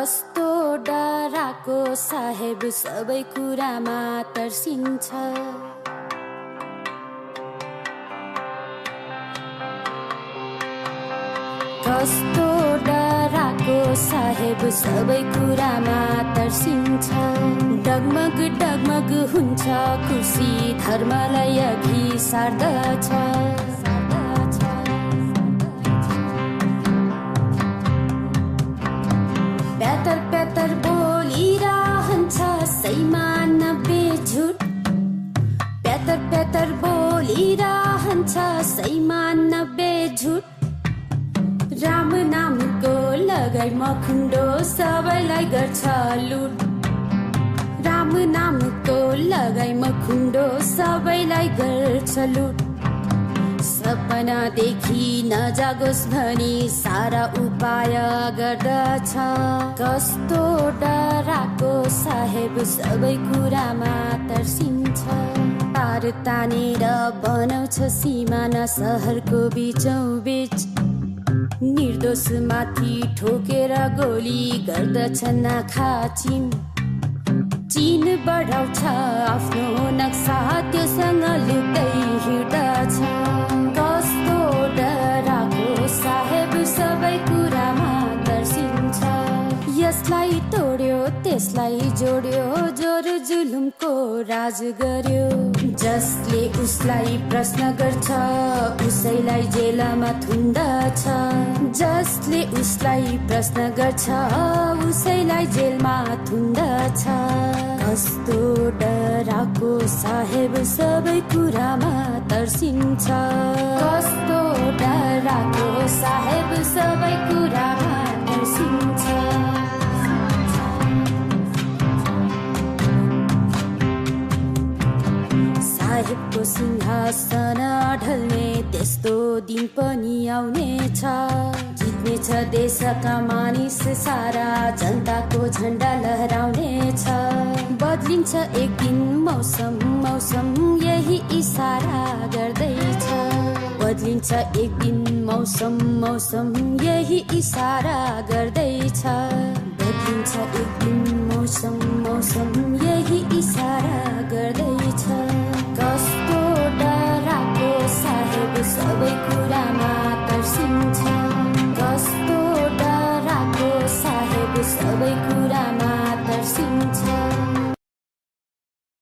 कस्तो डराको साहेब सबै कुरामा तर्सिन्छ कस्तो डराको साहेब सबै कुरामा तर्सिन्छ डगमग डगमग हुन्छ खुसी धर्मलाई अघि सार्दछ प्यातर प्यातर बोलिरहन्छ सैमा नब्बे झुट प्यातर प्यातर बोलिरहन्छ सैमा नब्बे झुट राम नामको लगाई मखुण्डो सबैलाई गर्छ लुट राम नामको लगाई मखुण्डो सबैलाई गर्छ लुट सपना देखि नजागोस् भनी सारा उपाय गर्दछ कस्तो डराको साहेब सबै कुरामा तर्सिन्छ तार तानेर बनाउँछ सिमाना सहरको बिचौँ बिच निर्दोष माथि ठोकेर गोली गर्दछ नाखा चिन बढाउँछ आफ्नो नक्सा त्योसँग लुक्दै हिँड्दछ कस्तो डराको साहेब सबै कुरामा तर्सिन्छ यसलाई तोड्यो त्यसलाई जोड्यो जोर जुलुमको राज गर्यो जसले उसलाई प्रश्न गर्छ उसैलाई जेलमा थुन्दछ जसले उसलाई प्रश्न गर्छ उसैलाई जेलमा थुन्दछ कस्तो डराको साहेब सबै कुरामा तर्सिन्छ कस्तो डराको साहेब सबै कुरामा तर्सिन्छ साहेबको सिंहासन ढल्ने त्यस्तो दिन पनि आउनेछ जित्नेछ देशका मानिस सारा जनताको झण्डा लहराउनेछ बदलिन्छ एक दिन मौसम मौसम यही इशारा गर्दैछ बदलिन्छ एक दिन मौसम मौसम यही इशारा गर्दैछ बदलिन्छ एक दिन मौसम मौसम